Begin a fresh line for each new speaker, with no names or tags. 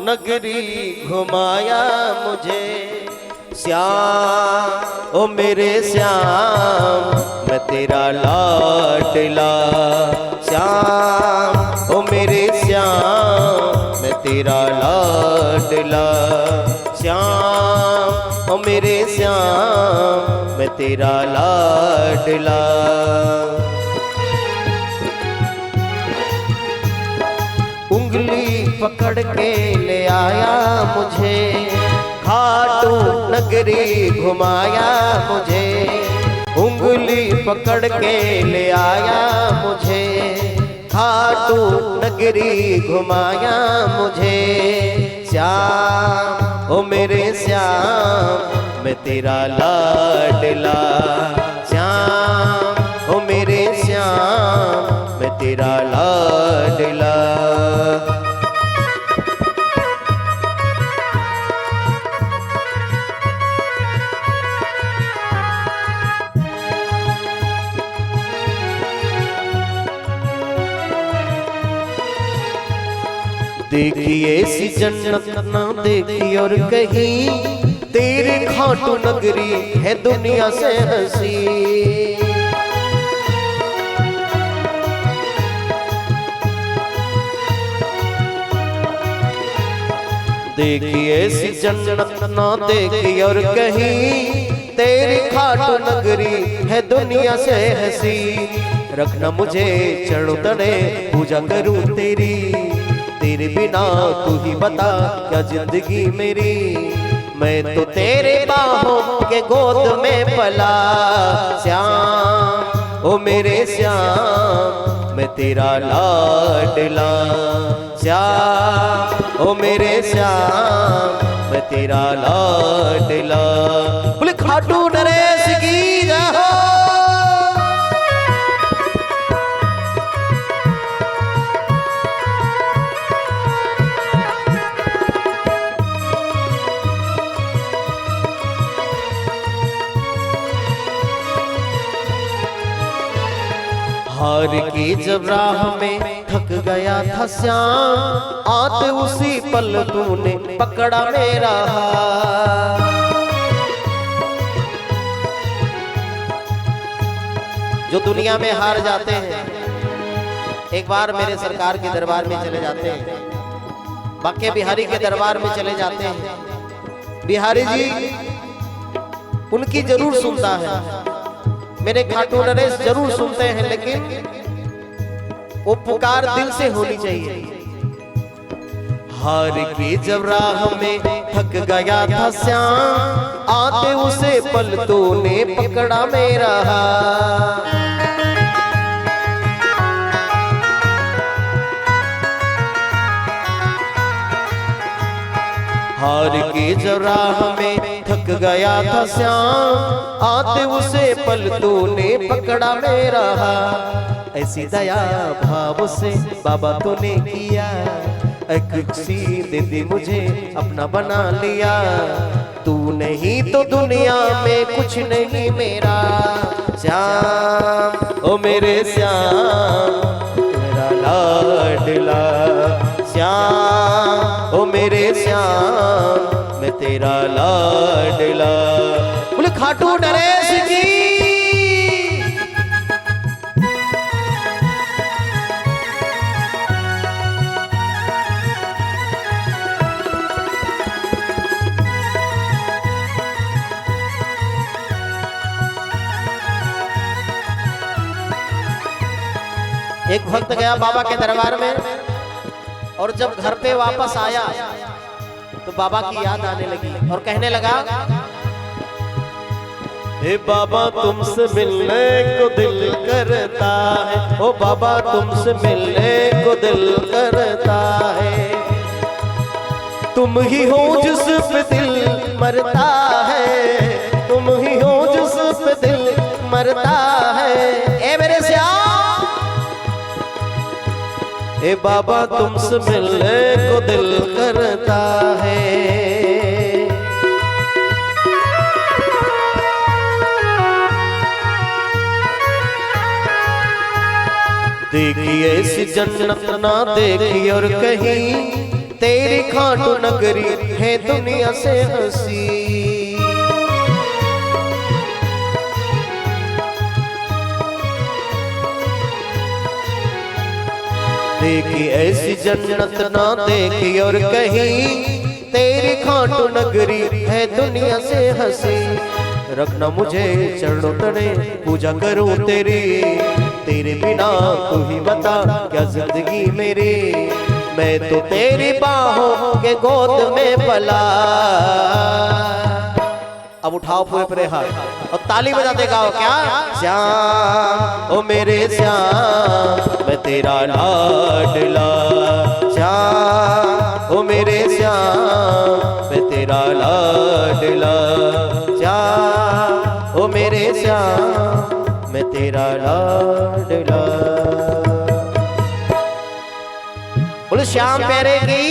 नगरी घुमाया मुझे। श्याम ओ मेरे श्याम मैं तेरा लाडला। श्याम ओ मेरे श्याम मैं तेरा लाडला। श्याम ओ मेरे श्याम मैं तेरा लाडला। उंगली पकड़ के ले आया मुझे, खाटू नगरी घुमाया मुझे। उंगली पकड़ के ले आया मुझे, खाटू नगरी घुमाया मुझे। श्याम ओ मेरे श्याम मैं तेरा लाडला। श्याम ओ मेरे श्याम मैं तेरा लाडला। देखिए सी जन्नत ना देखी और कहीं, तेरे खाटू नगरी है दुनिया से हंसी। देखिए सी जन्नत ना देखी और कहीं, तेरी खाटू नगरी है दुनिया से हंसी। रखना मुझे चढ़ो तड़े पूजा करूं तेरी, तेरे बिना तू ही बता क्या जिंदगी मेरी। मैं तो तेरे बाहों के गोद में पला। श्याम ओ मेरे श्याम मैं तेरा लाडला। श्याम ओ मेरे श्याम मैं तेरा लाडला। बोले खाटू नरेश की जय। हार की जब राह में थक गया था श्याम, आते उसी पल तूने पकड़ा मेरा हाथ। जो दुनिया में हार जाते हैं एक बार मेरे सरकार के दरबार में चले जाते हैं, बाके बिहारी के दरबार में चले जाते हैं। बिहारी जी उनकी जरूर सुनता है, मेरे खाटू नरेश जरूर सुनते हैं, लेकिन वो पुकार दिल से होनी चाहिए। हार की जब राह में थक गया था श्याम, आते उसे पल तूने पकड़ा मेरा हाथ। हार की जब राह में थक गया था श्याम, आते उसे पल तूने पकड़ा मेरा हाथ। ऐसी दया भाव से बाबा तूने किया, एक खुशी दे दी मुझे अपना बना लिया। तू नहीं तो दुनिया में कुछ नहीं मेरा। श्याम ओ मेरे श्याम मेरा लाडला। श्याम ओ मेरे श्याम मैं तेरा लाडला। बोले खाटू नरेश की। एक भक्त गया बाबा के दरबार में, और जब घर पे वापस आया तो बाबा की याद आने लगी और कहने लगा, हे बाबा तुमसे मिलने को दिल करता है। ओ बाबा तुमसे मिलने को दिल करता है। तुम ही हो जिस पे दिल मरता है, तुम ही हो जिस पे दिल मरता है। ए मेरे श्याम ए बाबा तुमसे मिलने को दिल करता है। देखिए इस जन्नत ना देखी और कहीं, तेरी खाटू नगरी है दुनिया से हंसी। देखी ऐसी जन्नत ना देखी और कहीं, तेरी खाटू नगरी है दुनिया से हंसी। रखना मुझे चरणों तले, पूजा करूं तेरी, तेरे बिना तू ही बता क्या जिंदगी मेरी। मैं तो तेरी बाहों के गोद में पला। अब उठाओ पूरे पूरे हाथ और ताली बजाते गाओ क्या। श्याम ओ मेरे श्याम मैं तेरा लाडला, श्याम ओ मेरे श्याम मैं तेरा लाडला, श्याम ओ मेरे श्याम मैं तेरा लाडला। बोलो श्याम प्यारे की